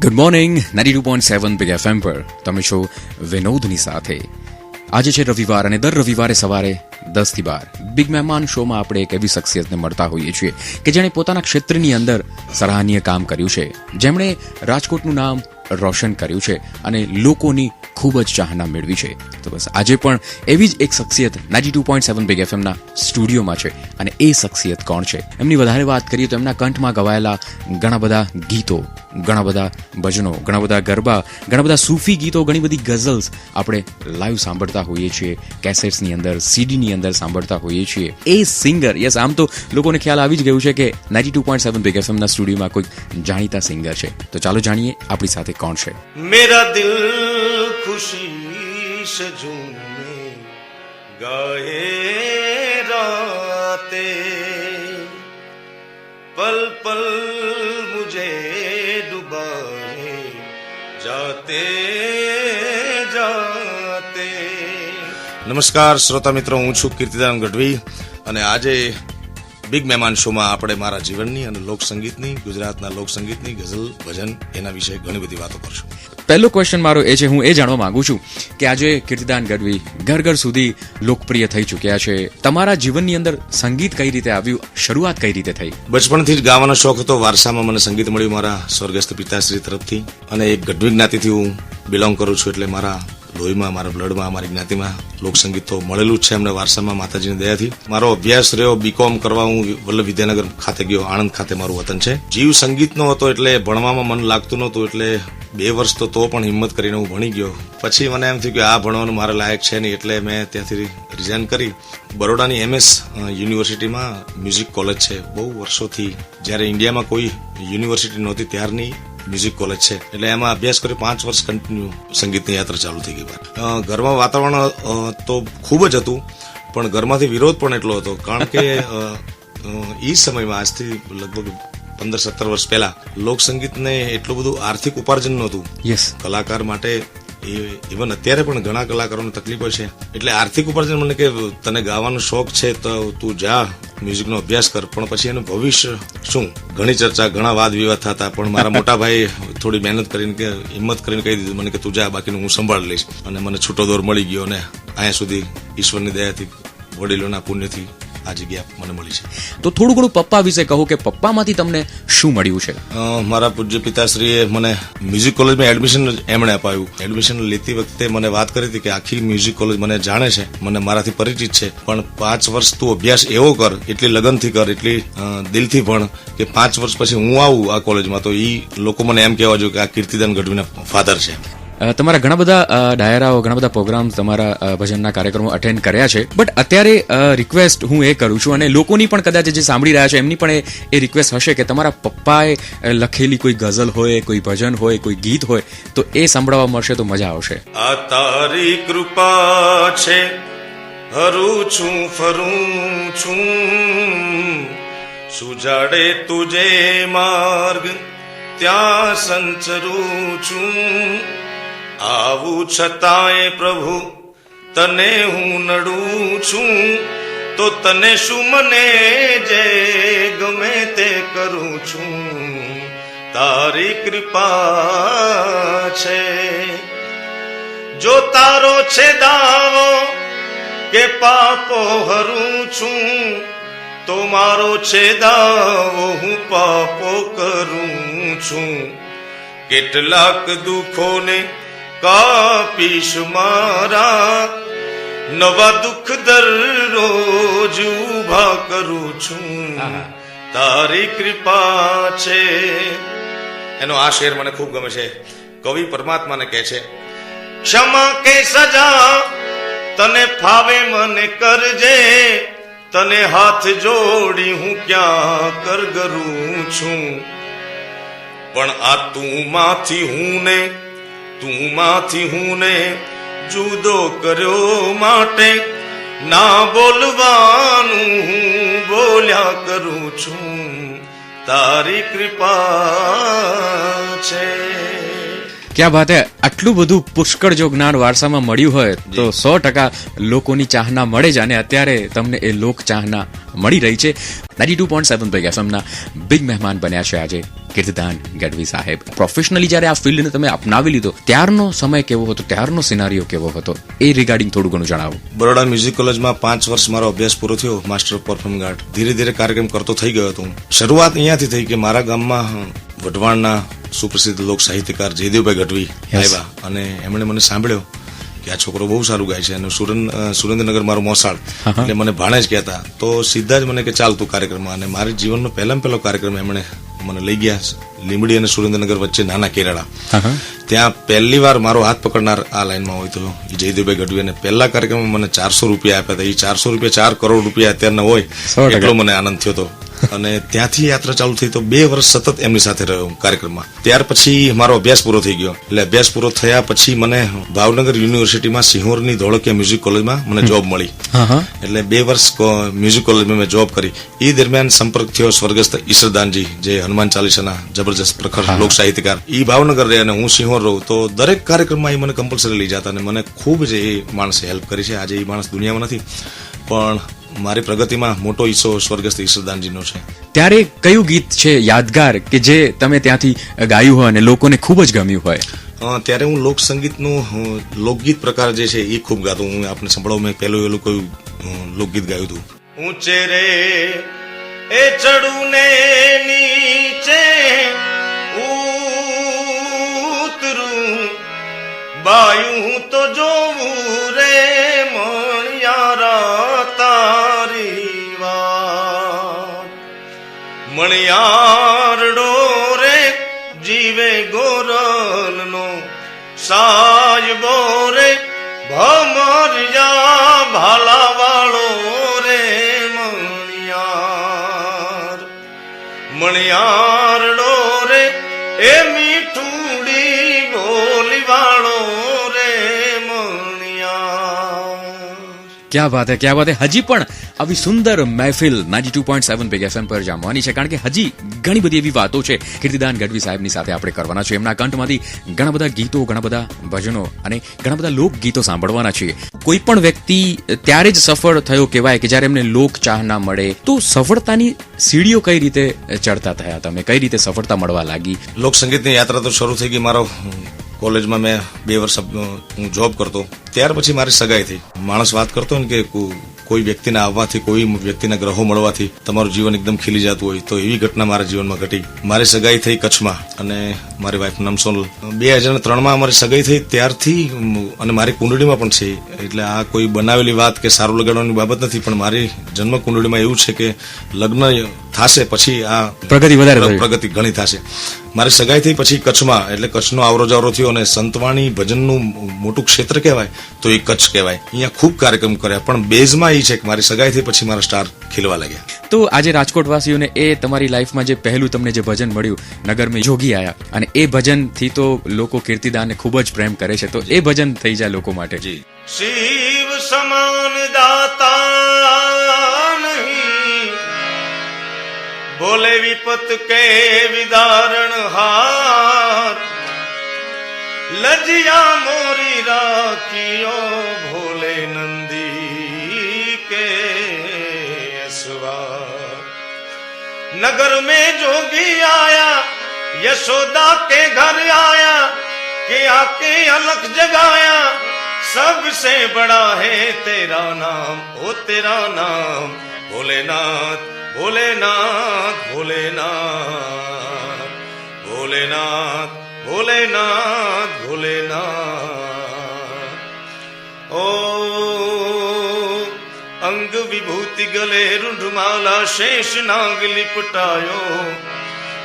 Good morning 92.7 big FM પર તમે છો વિનોદની સાથે. આજે છે રવિવાર અને દર રવિવારે સવારે 10 થી 12 બિગ મહેમાન શોમાં આપણે એક એવી શખ્સિયતને મળતા હોઈએ છીએ કે જેણે પોતાના ક્ષેત્રની અંદર સરાહનીય કામ કર્યું છે, જેમણે રાજકોટનું નામ રોશન કર્યું છે અને લોકોની ખૂબ જ ચાહના મેળવી છે. તો બસ આજે પણ એવી જ એક શખ્સિયત 92.7 બિગ એફએમના સ્ટુડિયોમાં છે અને એ શખ્સિયત કોણ છે? એમની વધારે વાત કરીએ તો એમના કંઠમાં ગવાયેલા ઘણા બધા ગીતો, ઘણા બધા ભજનો, ઘણા બધા ગરબા, ઘણા બધા સૂફી ગીતો, ઘણી બધી ગઝલ્સ આપણે લાઈવ સાંભળતા હોઈએ છીએ, કેસેટ્સની અંદર, સીડીની અંદર સાંભળતા હોઈએ છીએ. એ સિંગર, યસ, આમ તો લોકોને ખ્યાલ આવી જ ગયું છે કે 92.7 બિગ એફએમના સ્ટુડિયોમાં કોઈક જાણીતા સિંગર છે. તો ચાલો જાણીએ આપણી સાથે કોણ છે. मेरा दिल खुशी से झूमे गाए राते पल पल मुझे डुबाए जाते जाते. નમસ્કાર શ્રોતા મિત્રો, હું છું કીર્તિદાન ગઢવી અને આજે બિગ મહેમાન શોમાં આપણે મારા જીવનની અને લોકસંગીતની, ગુજરાતના લોકસંગીતની, ગઝલ, ભજન એના વિશે ઘણી બધી વાતો કરશું. પહેલો ક્વેશ્ચન મારો એ છે, હું એ જાણવા માંગુ છું કે આજે કીર્તિદાન ગઢવી ઘર ઘર સુધી લોકપ્રિય થઈ ચૂક્યા છે. તમારા જીવનની અંદર સંગીત કઈ રીતે આવ્યું? શરૂઆત કઈ રીતે થઈ? બચપણથી જ ગાવાનો શોખ હતો. વારસામાં મને સંગીત મળ્યું મારા સ્વર્ગસ્થ પિતાશ્રી તરફથી અને એક ગઢવી જ્ઞાતિથી હું બિલોંગ કરું છું, એટલે મારા લોહીમાં, મારા બ્લડમાં, મારી જ્ઞાતિમાં લોકસંગીત તો મળેલું જ છે અમને વારસામાં, માતાજીની દયાથી. મારો અભ્યાસ રહ્યો બીકોમ કરવા, હું વલ્લભ વિદ્યાનગર ખાતે ગયો, આણંદ ખાતે મારું વતન છે. જીવ સંગીતનો હતો એટલે ભણવામાં મન લાગતું નહોતું, એટલે 2 વર્ષ તો પણ હિંમત કરીને હું ભણી ગયો. પછી મને એમ થયું કે આ ભણવાનું મારા લાયક છે નહીં, એટલે મેં ત્યાંથી રિઝાઇન કરી બરોડાની MS યુનિવર્સિટીમાં મ્યુઝિક કોલેજ છે, બહુ વર્ષોથી, જ્યારે ઇન્ડિયામાં કોઈ યુનિવર્સિટી નહોતી ત્યારની મ્યુઝિક કોલેજ છે, એટલે એમાં અભ્યાસ કર્યો. 5 વર્ષ કન્ટિન્યુ સંગીતની યાત્રા ચાલુ થઈ ગઈ. ઘરમાં વાતાવરણ તો ખૂબ જ હતું, પણ ઘરમાંથી વિરોધ પણ એટલો હતો, કારણ કે એ સમયમાં આજથી લગભગ 15-17 વર્ષ પહેલા લોકસંગીતને એટલું બધું આર્થિક ઉપાર્જન નહોતું. યસ, કલાકાર માટે ઇવન અત્યારે પણ ઘણા કલાકારોને તકલીફો છે, એટલે આર્થિક ઉપાર્જન. મને કે તને ગાવાનો શોખ છે તો તું જા મ્યુઝિકનો અભ્યાસ કર, પણ પછી એનું ભવિષ્ય શું? ઘણી ચર્ચા, ઘણા વાદ વિવાદ થતા, પણ મારા મોટા ભાઈ થોડી મહેનત કરીને, કે હિંમત કરીને કહી દીધું મને કે તું જા, બાકીનું હું સંભાળી લઈશ. અને મને છૂટો દોર મળી ગયો અને અહીંયા સુધી ઈશ્વરની દયાથી, વડીલોના પુણ્યથી આ જગ્યા મને મળી છે. તો થોડું ઘણું પપ્પા વિશે કહો કે પપ્પામાંથી તમને શું મળ્યું છે? મારા પૂજ્ય પિતાશ્રીએ મને મ્યુઝિક કોલેજમાં એડમિશન એમણે અપાયું. એડમિશન લેતી વખતે મને વાત કરી હતી કે આખી મ્યુઝિક કોલેજ મને જાણે છે, મને મારાથી પરિચિત છે, પણ 5 વર્ષ તું અભ્યાસ એવો કર, એટલી લગનથી કર, એટલી દિલથી ભણ કે 5 વર્ષ પછી હું આવું આ કોલેજમાં તો એ લોકો મને એમ કહેવા જોઈએ કે આ કીર્તિદાન ગઢવીના ફાધર છે. તમારા ઘણા બધા ડાયરાઓ, ઘણા બધા પ્રોગ્રામ, તમારા ભજનના કાર્યક્રમો અટેન્ડ કર્યા છે, બટ અત્યારે રિક્વેસ્ટ હું એ કરું છું, અને લોકોની પણ કદાચ જે સાંભળી રહ્યા છે એમની પણ એ રિક્વેસ્ટ હશે કે તમારા પપ્પાએ લખેલી કોઈ ગઝલ હોય, કોઈ ભજન હોય, કોઈ ગીત હોય તો એ સાંભળવા મળશે તો મજા આવશે. આ તારી કૃપા છે, હરું છું ફરું છું, સુજાડે તુજે માર્ગ ત્યાં સંચરું છું, આવું છતાંય પ્રભુ તને હું નડું છું, તો તને શું મને જે ગમે તે કરું છું, તારી કૃપા છે. જો તારો છે દાવો કે પાપો હરું છું, તો મારો છે દાવો હું પાપો કરું છું, કેટલાક દુઃખોને કાપીશ મારા, નવા દુઃખ દરરોજ ઉભા કરું છું, તારી કૃપા છે. એનો આ શેર મને ખૂબ ગમે છે. કવિ પરમાત્માને કહે છે, ક્ષમા કે સજા તને ફાવે મને કરજે, તને હાથ જોડી હું ક્યાં કરગરું છું, પણ આ તું માંથી હું ને જુદો કર્યો માટે ના બોલવાનું હું બોલ્યા કરું છું, તારી કૃપા છે. ક્યાં વાત હે. આટલું બધું પુષ્કળ જો જ્ઞાન વારસામાં મળ્યું હોય તો 100% લોકોની ચાહના મળે જ, અને અત્યારે તમને એ લોક ચાહના મળી રહી છે. 92.7 બિગ એફએમના બિગ મહેમાન બન્યા છે આજે કીર્તિદાન ગઢવી સાહેબ. પ્રોફેશનલી જ્યારે આ ફિલ્ડને તમે અપનાવી લીધો ત્યારનો સમય કેવો હતો, ત્યારનો સિનારીઓ કેવો હતો, એ રિગાર્ડિંગ થોડું ઘણું જણાવો. બરોડા મ્યુઝિક કોલેજમાં 5 વર્ષ મારો અભ્યાસ પૂરો થયો, માસ્ટર ઓફ પરફોર્મિંગ આર્ટ. ધીરે ધીરે કાર્યક્રમ કરતો થઈ ગયો હતો. શરૂઆત અહીંયાથી થઈ કે મારા ગામમાં વઢવાણના સુપ્રસિદ્ધ લોક સાહિત્યકાર જયદેવભાઈ ગઢવી આવ્યા, અને એમણે મને સાંભળ્યો કે આ છોકરો બહુ સારું ગાય છે, અને સુરેન્દ્રનગર મારો મોસાળ, એટલે મને ભાણે જ કહેતા. તો સીધા જ મને કે ચાલ તું કાર્યક્રમમાં. અને મારી જીવનનો પહેલો કાર્યક્રમ એમણે મને લઈ ગયા લીંબડી અને સુરેન્દ્રનગર વચ્ચે નાના કેરાળા. ત્યાં પહેલી વાર મારો હાથ પકડનાર આ લાઈનમાં હોય તો જયદેવભાઈ ગઢવી, અને પહેલા કાર્યક્રમમાં મને 400 રૂપિયા આપ્યા હતા. એ 400 રૂપિયા 4 કરોડ રૂપિયા અત્યારના હોય એટલો મને આનંદ થયો હતો. અને ત્યાંથી યાત્રા ચાલુ થઈ તો 2 વર્ષ સતત એમની સાથે રહ્યો કાર્યક્રમમાં. ત્યાર પછી મારો અભ્યાસ પૂરો થઈ ગયો. એટલે અભ્યાસ પૂરો થયા પછી મને ભાવનગર યુનિવર્સિટીમાં સિંહોરની ધોળકિયા મ્યુઝિક કોલેજમાં મને જોબ મળી. એટલે 2 વર્ષ મ્યુઝિક કોલેજમાં મેં જોબ કરી. એ દરમિયાન સંપર્ક થયો સ્વર્ગસ્થ ઈશ્વરદાનજી, જે હનુમાન ચાલીસાના જબરજસ્ત પ્રખર લોક સાહિત્યકાર. એ ભાવનગર રહે અને હું સિંહોર રહું, તો દરેક કાર્યક્રમમાં એ મને કમ્પલસરી લઈ જતા, અને મને ખૂબ જ એ માણસે હેલ્પ કરી છે. આજે એ માણસ દુનિયામાં નથી, પણ મારી પ્રગતિમાં મોટો હિસ્સો સ્વર્ગસ્થ ઈશ્વરદાનજીનો છે. ત્યારે કયું ગીત છે યાદગાર કે જે તમે ત્યાંથી ગાયું હોય અને લોકોને ખૂબ જ ગમ્યું હોય? ત્યારે હું લોકસંગીતનું લોકગીત પ્રકાર જે છે એ ખૂબ ગાતો. હું આપને સંભળાવું. મેં પહેલું એલું કોઈ લોકગીત ગાયું હતું. ઊંચે રે એ ચડું ને નીચે ઉતરું, બાયું હું તો જોવું રે મણિયારા તારી વાત. મણિયારડો રે જીવે ગોરલનો સાયબો રે ભમરિયા ભાલા વાળો રે મણિયારડો રે એ મીઠુડી બોલી વાળો રે મણિયાર. ક્યાં વાત હે, ક્યાં વાત હે. હજી પણ આવી સુંદર મહેફિલ 92.7 બિગ એફએમ પર જામવાની છે, કારણ કે હજી ઘણી બધી એવી વાતો છે કીર્તિદાન ગઢવી સાહેબની સાથે આપણે કરવાના છે. એમના કંઠમાંથી ઘણા બધા ગીતો, ઘણા બધા ભજનો અને ઘણા બધા લોકગીતો સાંભળવાના છીએ. કોઈ પણ વ્યક્તિ ત્યારે જ સફળ થયો કહેવાય કે જ્યારે એમને લોક ચાહના મળે. તો સફળતાની સીડીઓ કઈ રીતે ચડતા થયા તમે? કઈ રીતે સફળતા મળવા લાગી? લોક સંગીતની યાત્રા તો શરૂ થઈ ગઈ. મારો કોલેજમાં મેં 2 વર્ષ હું જોબ કરતો, ત્યાર પછી મારી સગાઈ થઈ. માણસ વાત કરતો ને કે કોઈ વ્યક્તિના આવવાથી, કોઈ વ્યક્તિના ગ્રહો મળવાથી તમારું જીવન એકદમ ખીલી જતું હોય, તો એવી ઘટના મારા જીવનમાં ઘટી. મારી સગાઈ થઈ કચ્છમાં, અને મારી વાઈફનું નામ સોનલ. 2003માં અમારી સગાઈ થઈ ત્યારથી, અને મારી કુંડળીમાં પણ છે. એટલે આ કોઈ બનાવેલી વાત કે સારું લગાડવાની બાબત નથી, પણ મારી જન્મ કુંડળીમાં એવું છે કે લગ્ન થશે પછી આ પ્રગતિ ઘણી થશે. મારી સગાઈ થઈ પછી કચ્છમાં, એટલે કચ્છનો આવરો જાવરો થયો, અને સંતવાણી ભજનનું મોટું ક્ષેત્ર કહેવાય તો એ કચ્છ કહેવાય. અહીંયા ખૂબ કાર્યક્રમ કર્યા, પણ બેઝમાં એ છે કે મારી સગાઈ થઈ પછી મારા સ્ટાર ખીલવા લાગ્યા. તો આજે રાજકોટવાસીઓને એ તમારી લાઈફમાં જે પહેલું તમને જે ભજન મળ્યું, નગર મેં જોગી આયા, અને એ ભજનથી તો લોકો કીર્તિદાનને ખૂબ જ પ્રેમ કરે છે, તો એ ભજન થઈ જાય લોકો માટે. જી. શિવ સમાન દાતા નહીં, બોલે વિપત કે વિદારણ હાર, લજિયા મોરી રાખ્યો ભોલે નંદી કે સવાર. नगर में जोगी आया, यशोदा के घर आया, कि आके अलख जगाया, सबसे बड़ा है तेरा नाम, ओ तेरा नाम भोलेनाथ भोलेनाथ भोलेनाथ भोलेनाथ भोलेनाथ भोलेनाथ. ओ अंग विभूति गले रुंडमाला शेष नाग लिपटायो,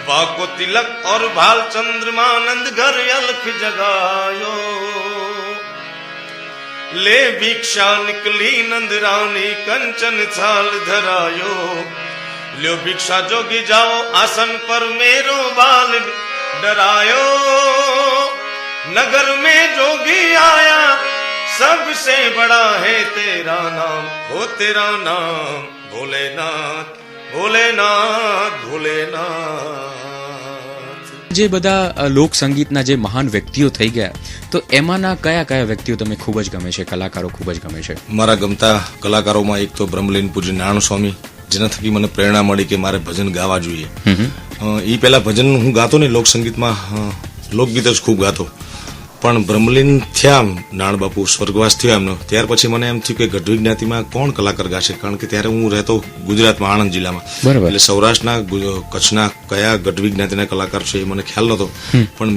वाको तिलक और भाल चंद्रमानंद घर अलख जगायो. ले भिक्षा निकली नंद रानी कंचन थाल धरायो, ल्यो भिक्षा जोगी जाओ आसन पर मेरो बाल डरायो. नगर में जोगी आया, सबसे बड़ा है तेरा नाम, हो तेरा नाम भोलेनाथ भोलेनाथ भोलेनाथ. જે બધા લોક સંગીતના જે મહાન વ્યક્તિઓ થઈ ગયા, તો એમાંના કયા કયા વ્યક્તિઓ તમને ખૂબ જ ગમે છે, કલાકારો ખૂબ જ ગમે છે? મારા ગમતા કલાકારોમાં એક તો બ્રહ્મલીન પૂજ્ય નારાયણ સ્વામી, જેના થકી મને પ્રેરણા મળી કે મારે ભજન ગાવા જોઈએ. એ પહેલા ભજન હું ગાતો નહીં, લોક સંગીતમાં લોકગીત જ ખૂબ ગાતો, પણ બ્રહ્મલીન થયા નારાયણ બાપુ સ્વર્ગવાસ થયો એમનો, ત્યાર પછી મને એમ થયું કે ગઢવી જ્ઞાતિમાં કોણ કલાકાર ગાશે, કારણ કે ત્યારે હું રહેતો ગુજરાતમાં આણંદ જિલ્લામાં, એટલે સૌરાષ્ટ્રના કચ્છના કયા ગઢવી જ્ઞાતિના કલાકાર છે એ મને ખ્યાલ નતો. પણ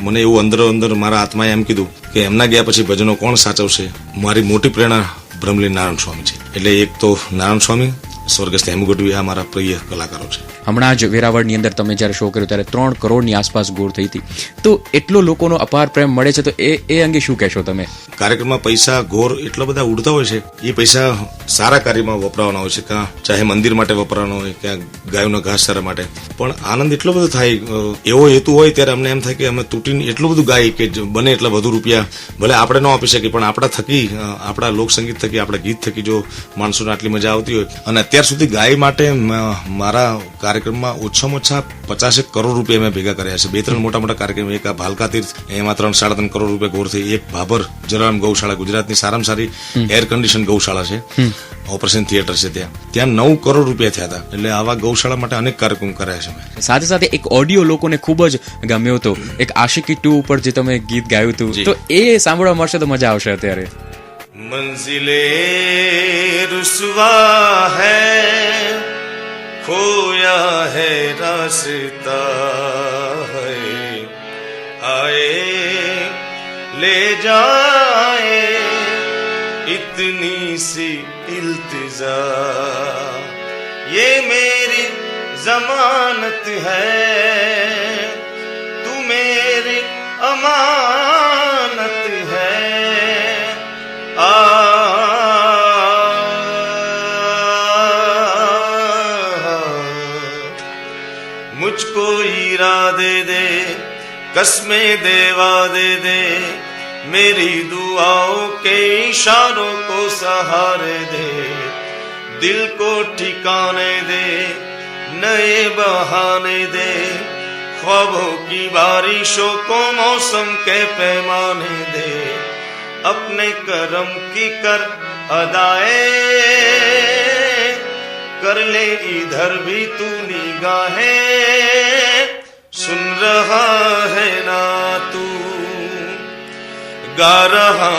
મને એવું અંદર મારા આત્માએ એમ કીધું કે એમના ગયા પછી ભજનો કોણ સાચવશે, મારી મોટી પ્રેરણા બ્રહ્મલીન નારાયણ સ્વામી છે. એટલે એક તો નારાયણ સ્વામી, સ્વર્ગસ્થ હેમુ ગઢવી, આ મારા પ્રિય કલાકારો છે. હમણાં જ વેરાવળની અંદર તમે જયારે શો કર્યો ત્યારે 3 કરોડની આસપાસ ગોળ થઈ હતી, તો એટલો લોકોનો અપાર પ્રેમ મળે છે, તો એ અંગે શું કહેશો તમે? કાર્યક્રમમાં પૈસા ઘોર એટલા બધા ઉડતા હોય છે, એ પૈસા સારા કાર્યમાં વપરાવાના હોય છે, કાં ચાહે મંદિર માટે વપરાવાનો હોય, ક્યાં ગાયોના ઘાસચારા માટે, પણ આનંદ એટલો બધો થાય, એવો હેતુ હોય ત્યારે અમને એમ થાય કે અમે તૂટીને એટલું બધું ગાઈએ કે બને એટલા વધુ રૂપિયા ભલે આપણે ન આપી શકીએ, પણ આપણા થકી, આપણા લોકસંગીત થકી, આપણા ગીત થકી જો માણસોને આટલી મજા આવતી હોય. અને અત્યાર સુધી ગાય માટે મારા કાર્યક્રમમાં ઓછામાં ઓછા 50 કરોડ રૂપિયા મેં ભેગા કર્યા છે. 2-3 મોટા કાર્યક્રમ, એક આ ભાલકા તીર્થ, એમાં 3-3.5 કરોડ રૂપિયા ગોળ થઈ, એક ભાભર જલારામ ગૌશાળા, ગુજરાતની સારામાં સારી એર કન્ડિશન ગૌશાળા છે, ઓપરેશન થિયેટર છે, ત્યાં 9 કરોડ રૂપિયા થયા હતા. એટલે આવા ગૌશાળા માટે અનેક કાર્યક્રમ કર્યા છે. સાથે સાથે એક ઓડિયો લોકોને ખૂબ જ ગમ્યો હતો, એક આશિકી 2 ઉપર જે તમે ગીત ગાયું હતું, તો એ સાંભળવા મળશે તો મજા આવશે. અત્યારે મંઝિલે રુસવા હૈ, खोया है रास्ता है, आए ले जाए इतनी सी इल्तिजा, ये मेरी जमानत है, तू मेरी अमानत है, मुझको हीरा दे दे, कसमें देवा दे दे, मेरी दुआओं के इशारों को सहारे दे, दिल को ठिकाने दे, नए बहाने दे, ख्वाबों की बारिशों को मौसम के पैमाने दे, अपने करम की कर अदाए, कर ले इधर भी तू निगाहें, सुन रहा है ना तू, गा रहा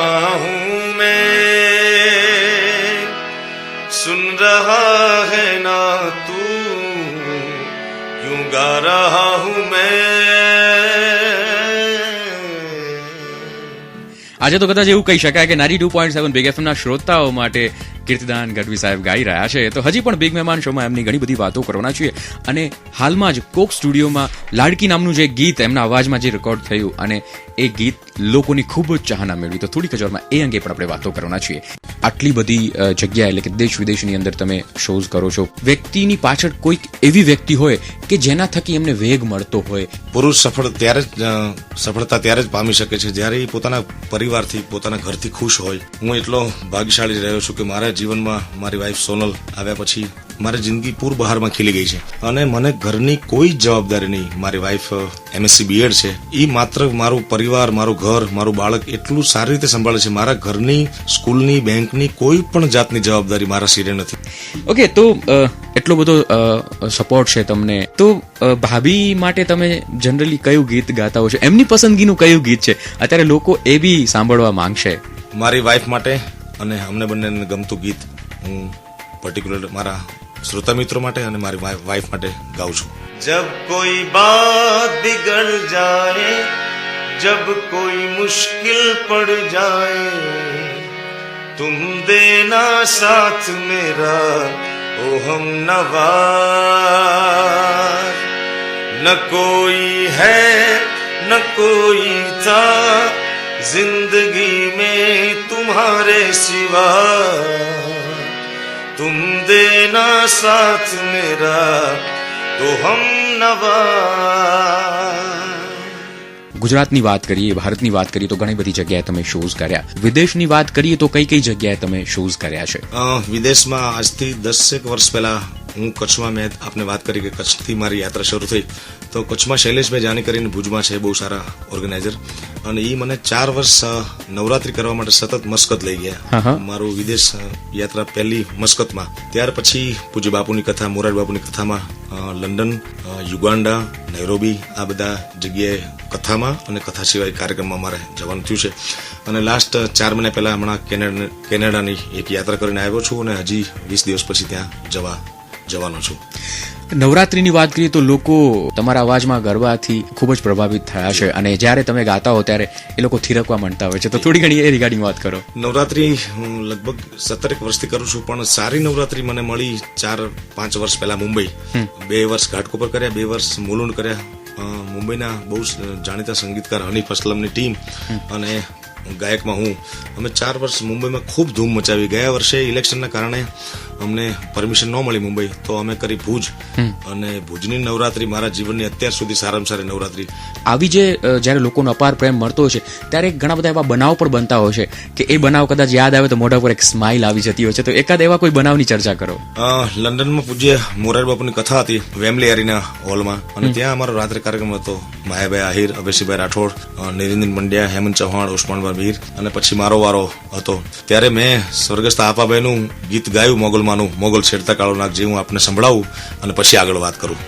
हूँ मैं, सुन रहा है ना तू, यूं गा रहा हूँ मैं. આજે તો કદાચ એવું કહી શકાય કે 92.7 બિગ એફએમ ના શ્રોતાઓ માટે કીર્તિદાન ગઢવી સાહેબ ગાઈ રહ્યા છે. તો હજી પણ બિગ મહેમાન શોમાં એમની ઘણી બધી વાતો કરવાના છીએ. અને હાલમાં જ કોક સ્ટુડિયોમાં લાડકી નામનું જે ગીત એમના અવાજમાં જે રેકોર્ડ થયું અને એ ગીત લોકોની ખૂબ જ ચાહના મેળવી, તો થોડીક જ વારમાં એ અંગે પણ આપણે વાતો કરવાના છીએ. આટલી બધી જગ્યાએ એટલે કે દેશ વિદેશની અંદર તમે શોઝ કરો છો, વ્યક્તિની પાછળ કોઈક એવી વ્યક્તિ હોય કે જેના થકી એમને વેગ મળતો હોય. પુરુષ સફળતા ત્યારે જ પામી શકે છે જ્યારે એ પોતાના પરિવારથી, પોતાના ઘરથી ખુશ હોય. હું એટલો ભાગ્યશાળી રહ્યો છું કે મારા જીવનમાં મારી વાઈફ સોનલ આવ્યા પછી મારી જિંદગી પૂર બહારમાં ખીલી ગઈ છે અને મને ઘરની કોઈ જવાબદારી નહીં. મારી વાઈફ MSc BEd છે, એ માત્ર મારું પરિવાર, મારું ઘર, મારું બાળક એટલું સારી રીતે સંભાળે છે. મારા ઘરની, સ્કૂલની, બેંકની કોઈ પણ જાતની જવાબદારી મારા સિરે નથી. ઓકે, તો એટલો બધો સપોર્ટ છે તમને, તો ભાભી માટે તમે જનરલી કયું ગીત ગાતા હો છો? એમની પસંદગીનું કયું ગીત છે? અત્યારે લોકો એ બી સાંભળવા માંગશે. મારી વાઈફ માટે અને અમને બંનેને ગમતું ગીત હું પર્ટિક્યુલર મારા શ્રોતા મિત્રો માટે અને મારી વાઈફ માટે ગાઉં છું. જબ કોઈ બાત બિગડ જાએ, જબ કોઈ મુશ્કિલ પડ જાએ, તુમ દેના સાથ મેરા ઓ હમ નવા, ન કોઈ હૈ ન કોઈ થા, जिंदगी में तुम्हारे सिवा, तुम देना साथ मेरा तो हम नवा. ગુજરાતની વાત કરીએ, ભારતની વાત કરીએ તો ઘણી બધી જગ્યાએ તમે શોઝ કર્યા. વિદેશની વાત કરીએ તો કઈ કઈ જગ્યાએ તમે શોઝ કર્યા છે? વિદેશમાં આજથી 10 વર્ષ પહેલા હું કચ્છમાં મેં આપને વાત કરી કે કચ્છથી મારી યાત્રા શરૂ થઈ તો કચ્છમાં શૈલેષભાઈ જાની કરીને ભુજમાં છે, બહુ સારા ઓર્ગેનાઇઝર, અને એ મને 4 વર્ષ નવરાત્રી કરવા માટે સતત મસ્કત લઈ ગયા. મારું વિદેશ યાત્રા પહેલી મસ્કતમાં. ત્યાર પછી પૂજ્ય બાપુની કથા, મોરારી બાપુની કથામાં લંડન, યુગાન્ડા, નૈરોબી આ બધા જગ્યાએ કથામાં અને કથા સિવાય કાર્યક્રમમાં મારે જવાનું થયું છે. અને લાસ્ટ 4 મહિના પહેલા હમણાં કેનેડાની એક યાત્રા કરીને આવ્યો છું અને હજી 20 દિવસ પછી ત્યાં જવાનો છું. નવરાત્રીની વાત કરીએ તો લોકો તમારા અવાજમાં ગરબાથી ખૂબ જ પ્રભાવિત થયા છે અને જ્યારે તમે ગાતા હો ત્યારે એ લોકો થીરકવા માંડતા હોય છે, તો થોડી ઘણી એ રિગાર્ડિંગ વાત કરો. નવરાત્રી હું લગભગ 17 વર્ષથી કરું છું, પણ સારી નવરાત્રી મને મળી 4-5 વર્ષ પહેલા મુંબઈ. 2 વર્ષ ઘાટકોપર કર્યા, 2 વર્ષ મુલુંડ કર્યા. મુંબઈના બહુ જાણીતા સંગીતકાર હનીફ અસલમની ટીમ અને ગાયકમાં હું, અમે 4 વર્ષ મુંબઈમાં ખૂબ ધૂમ મચાવી. ગયા વર્ષે ઇલેક્શનના કારણે અમને પરમિશન ન મળી મુંબઈ, તો અમે કરી ભુજ, અને ભુજની નવરાત્રી મારા જીવનની અત્યાર સુધી સારામાં સારી નવરાત્રી. આવી જે જ્યારે લોકોનો અપાર પ્રેમ મળતો હોય છે ત્યારે ઘણા બધા એવા બનાવ પણ બનતા હોય છે કે એ બનાવ કદાચ યાદ આવે તો મોઢા પર એક સ્માઇલ આવી જતી હોય છે, તો એકાદ એવા કોઈ બનાવની ચર્ચા કરો. લંડનમાં પૂજ્ય મોરારી બાપુની કથા હતી વેમ્બલી એરીના હોલમાં, અને ત્યાં અમારો રાત્રે કાર્યક્રમ હતો. માયાભાઈ આહિર, અભયસિંહભાઈ રાઠોડ, નિરંજન પંડ્યા, હેમંત ચૌહાણ, ઉસ્માનભાઈ મીર, અને પછી મારો વારો હતો. ત્યારે મેં સ્વર્ગસ્થ આપાભાઈનું ગીત ગાયું મોગલમાંનું, મોગલ છેડતા કાળો નાગ, જે હું આપને સંભળાવું અને પછી આગળ વાત કરું.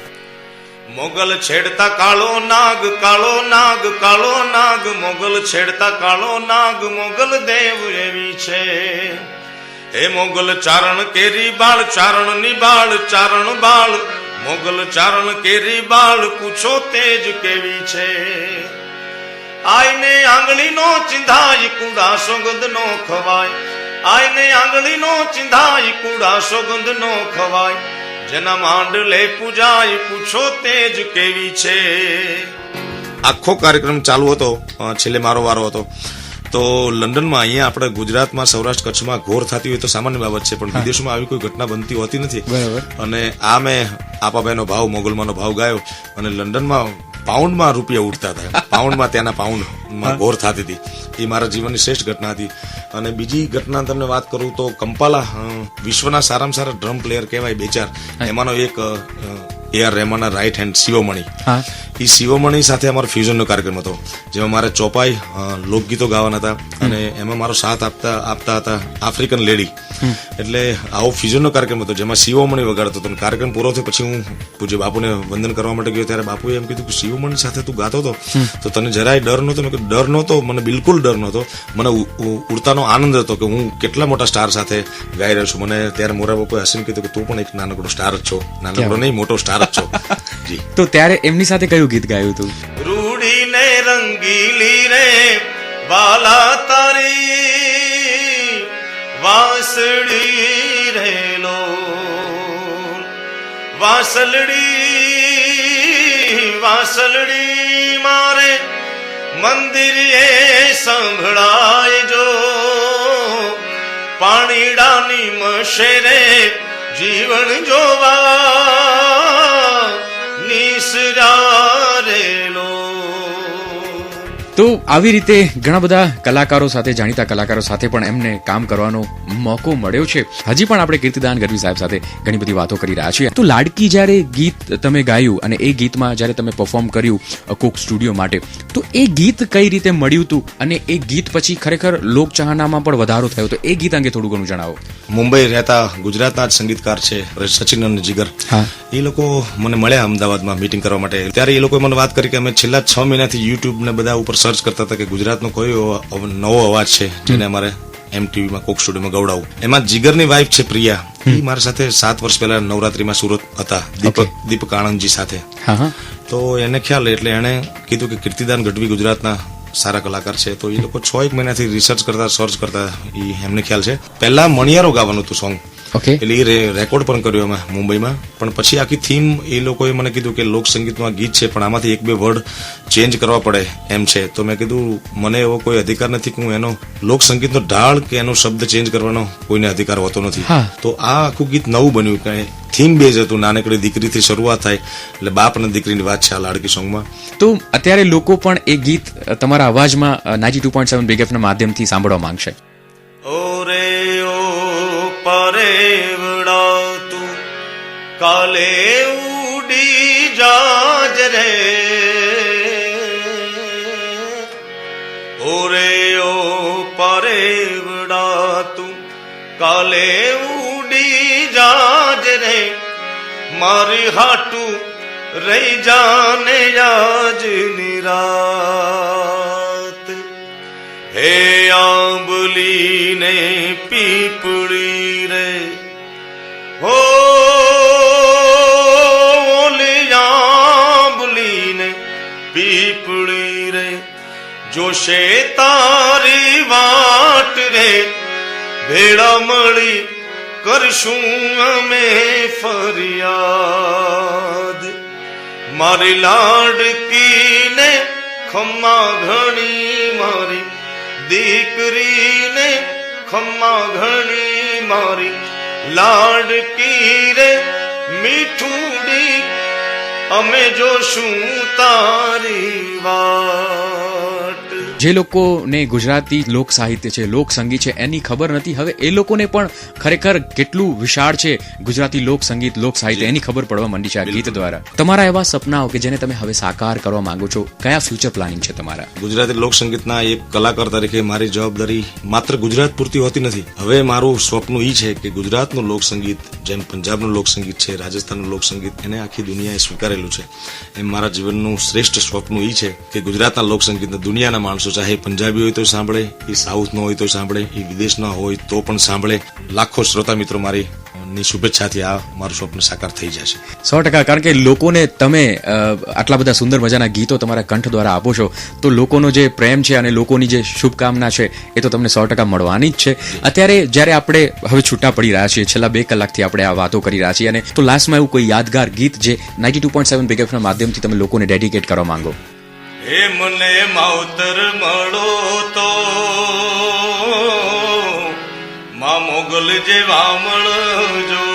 મોગલ છેડતા કાળો નાગ, કાળો નાગ, કાળો નાગ, મોગલ છેડતા કાળો નાગ, મોગલ દેવ એવી છે. હે મોગલ ચારણ કેરી બાળ, ચારણ ની બાળ, ચારણ બાળ, મોગલ ચારણ કેરી બાળ, પૂછો તેજ કેવી છે. આઈને આંગળી નો ચિંધાય, કુડા સોગંદ નો ખવાય. આઈને આંગળી નો ચિંધાય, કુડા સોગંદ નો ખવાય. જેના માંડલે પૂજાય, પૂછો તેજ કેવી છે. આખો કાર્યક્રમ ચાલુ હતો, છેલ્લે મારો વારો હતો. તો લંડનમાં, અહીંયા આપણે ગુજરાતમાં, સૌરાષ્ટ્ર કચ્છમાં ઘોર થતી હોય તો સામાન્ય બાબત છે, પણ વિદેશોમાં આવી કોઈ ઘટના બનતી હોતી નથી. અને આ મેં આપાભાઈનો ભાવ, મોગલમાંનો ભાવ ગાયો, અને લંડનમાં પાઉન્ડમાં રૂપિયા ઉઠતા હતા. પાઉન્ડમાં, ત્યાંના પાઉન્ડમાં ઘોર થતી હતી. એ મારા જીવનની શ્રેષ્ઠ ઘટના હતી. અને બીજી ઘટના તમને વાત કરું તો કંપાલા વિશ્વના સારામાં સારા ડ્રમ પ્લેયર કહેવાય 2-4, એમાંનો એક AR રહેમાનના રાઈટ હેન્ડ શિવમણી. એ શિવમણી સાથે અમારો ફ્યુઝનનો કાર્યક્રમ હતો, જેમાં મારે ચોપાઈ લોકગીતો ગાવાના હતા, અને એમાં મારો સાથ આપતા હતા આફ્રિકન લેડી. એટલે આવો ફ્યુઝનનો કાર્યક્રમ હતો જેમાં શિવમણી વગાડતો હતો. કાર્યક્રમ પૂરો થયો પછી હું પૂજ્ય બાપુને વંદન કરવા માટે ગયો, ત્યારે બાપુએ એમ કીધું કે શિવમણી સાથે તું ગાતો હતો તો તને જરાય ડર નહોતો? મેં કીધું ડર નહોતો, મને બિલકુલ ડર નહોતો. મને ઉડતાનો આનંદ હતો કે હું કેટલા મોટા સ્ટાર સાથે ગાઈ રહ્યો છું. મને ત્યારે મોરા બાપુએ હસીને કીધું કે તું પણ એક નાનકડો સ્ટાર જ છો. નાનકડો નહીં, મોટો સ્ટાર જ છો. જી. તો ત્યારે એમની સાથે કયું ગીત ગાયું હતું? રૂડી ને રંગીલી રે વાલા તારી વાસળી રેલો, વાસલડી વાસલડી મારે મંદિરે સંભળાય જો, પાણીડાની મશેરે જીવન જોવા નિસરારેલો. તો આવી રીતે ઘણા બધા કલાકારો સાથે, જાણીતા કલાકારો સાથે પણ એમને કામ કરવાનો મોકો મળ્યો છે. હજી પણ આપણે કીર્તિદાન ગઢવી સાહેબ સાથે ઘણી બધી વાતો કરી રહ્યા છીએ. તો લાડકી જ્યારે ગીત તમે ગાયું અને એ ગીતમાં જ્યારે તમે પરફોર્મ કર્યું કોક સ્ટુડિયો માટે, તો એ ગીત કઈ રીતે મળ્યું હતું અને એ ગીત પછી ખરેખર લોકચાહનામાં પણ વધારો થયો, તો એ ગીત અંગે થોડું ઘણું જણાવો. મુંબઈ રહેતા ગુજરાતના જ સંગીતકાર છે સચિન અને જીગર, એ લોકો મને મળ્યા અમદાવાદમાં મીટિંગ કરવા માટે. ત્યારે એ લોકોએ મને વાત કરી કે અમે છેલ્લા 6 મહિનાથી યુટ્યુબ ને બધા ઉપર સર્ચ કરતા હતા કે ગુજરાતનો કયો નવો અવાજ છે જેને અમારે MTVમાં કોક સ્ટુડિયોમાં ગવડાવું. એમાં જીગરની વાઇફ છે પ્રિયા, એ મારી સાથે 7 વર્ષ પહેલા નવરાત્રીમાં સુરત હતા દીપક આણંદજી સાથે. તો એને ખ્યાલ, એટલે એને કીધું કે કીર્તિદાન ગઢવી ગુજરાતના સારા કલાકાર છે. તો એ લોકો 6-1 મહિનાથી રિસર્ચ કરતા, સર્ચ કરતા, એ એમને ખ્યાલ છે. પહેલા મણિયારો ગાવાનું હતું સોંગ, એટલે એ રેકોર્ડ પણ કર્યો અમે મુંબઈમાં. પણ પછી આખી થીમ એ લોકોએ મને કીધું કે લોક સંગીતનું આ ગીત છે પણ આમાંથી 1-2 વર્ડ ચેન્જ કરવા પડે એમ છે. તો મેં કીધું મને એવો કોઈ અધિકાર નથી કે હું એનો લોક સંગીતનો ઢાળ કે એનો શબ્દ ચેન્જ કરવાનો કોઈને અધિકાર હોતો નથી. તો આ આખું ગીત નવું બન્યું, કે થીમ બેઝ હતું, નાનકડી દીકરીથી શરૂઆત થાય, એટલે બાપ અને દીકરીની વાત છે આ લાડકી સોંગમાં. તો અત્યારે લોકો પણ એ ગીત તમારા અવાજમાં 92.7 બિગ એફના માધ્યમથી સાંભળવા માંગશે. ઓરે ઓ પરેવડા તું કાલે ઉડી જાજ રે ઓરે ઓ પરેવડા તું કાલે ઉડી જાજ રે મારી હાટું રહી જાને આજ નિરાત હે આંબલી ને પીપળી રે હો ઓલી આંબલી ને પીપળી રે જોશે તારી વાટ રે ભેળા મળી કરશું અમે ફરિયાદ મારી લાડકીને ખમ્મા ઘણી મારી દીકરીને ખમ્મા ઘણી મારી લાડકી રે મીઠુડી અમે જોશું તારી વાટ. જે લોકોને ગુજરાતી લોક સાહિત્ય છે, લોક સંગીત છે એની ખબર નથી, હવે એ લોકોને પણ ખરેખર કેટલું વિશાળ છે ગુજરાતી લોક સંગીત, લોક સાહિત્ય એની ખબર પડવા માંડી છે આ ગીત દ્વારા. તમારા એવા સપનાઓ કે જેને તમે હવે સાકાર કરવા માંગો છો, કયા ફ્યુચર પ્લાનિંગ છે તમારા? ગુજરાતી લોક સંગીતના એક કલાકાર તરીકે મારી જવાબદારી માત્ર ગુજરાત પૂરતી હોતી નથી. હવે મારું સ્વપ્ન એ છે કે ગુજરાતનું લોક સંગીત જેમ પંજાબનું લોક સંગીત છે, રાજસ્થાનનું લોક સંગીત એને આખી દુનિયાએ સ્વીકારેલું છે, એમ મારા જીવનનું શ્રેષ્ઠ સ્વપ્ન એ છે કે ગુજરાતના લોક સંગીતને દુનિયાના માણસો, ચાહે પંજાબી હોય તો સાંભળે, એ સાઉથનો હોય તો સાંભળે, એ વિદેશના હોય તો પણ સાંભળે. લાખો શ્રોતા મિત્રો મારી ની શુભેચ્છાથી આ મારું સ્વપ્ન સાકાર થઈ જશે. 100%, કારણ કે લોકોને તમે આટલા બધા સુંદર મજાના ગીતો તમારા કંઠ દ્વારા આપો છો તો લોકોનો જે પ્રેમ છે અને લોકોની જે શુભકામના છે એ તો તમને 100% મળવાની જ છે. અત્યારે જ્યારે આપણે હવે છૂટા પડી રહ્યા છીએ, છેલ્લા 2 કલાકથી આપણે આ વાતો કરી રહ્યા છીએ, અને તો લાસ્ટમાં એવું કોઈ યાદગાર ગીત જે 92.7 બિગ એફના માધ્યમથી તમે લોકોને ડેડિકેટ કરવા માંગો? હે મને માવતર મળો તો માં મોગલ જેવા મળજો,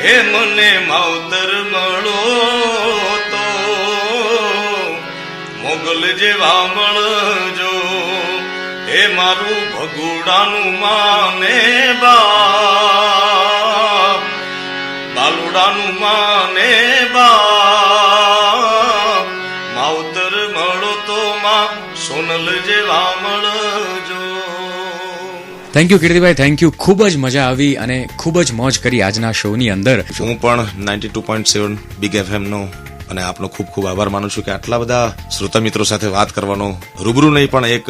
હે મને માવતર મળો તો મોગલ જેવા મળજો, હે મારું ભગુડાનું માને બાપ, બાલુડાનું માને બાપ, માવતર મળો તો માં સોનલ જેવા મળજો. Thank you Kirtibhai, thank you. ખૂબ જ મજા આવી અને ખૂબ જ મોજ કરી આજના શોની અંદર. હું પણ 92.7 બિગ એફએમ નો અને આપનો ખૂબ ખૂબ આભાર માનું છું કે આટલા બધા શ્રોતા મિત્રો સાથે વાત કરવાનો, રૂબરૂ નહીં પણ એક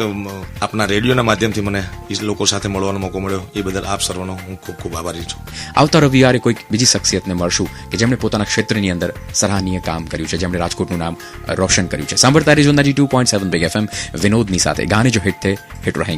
આપના રેડિયોના માધ્યમથી મને એ લોકો સાથે મળવાનો મોકો મળ્યો, એ બદલ આપ સર્વનો હું ખૂબ ખૂબ આભારી છું. આવતા રવિવારે કોઈક બીજી શખ્સિયતને મળશું કે જેમણે પોતાના ક્ષેત્રની અંદર સરાહનીય કામ કર્યું છે, જેમણે રાજકોટનું નામ રોશન કર્યું છે. સાંભળતા રહેજો 92.7 બિગ એફએમ વિનોદની સાથે. ગાને જો હિટ થે હિટ रहेंगे.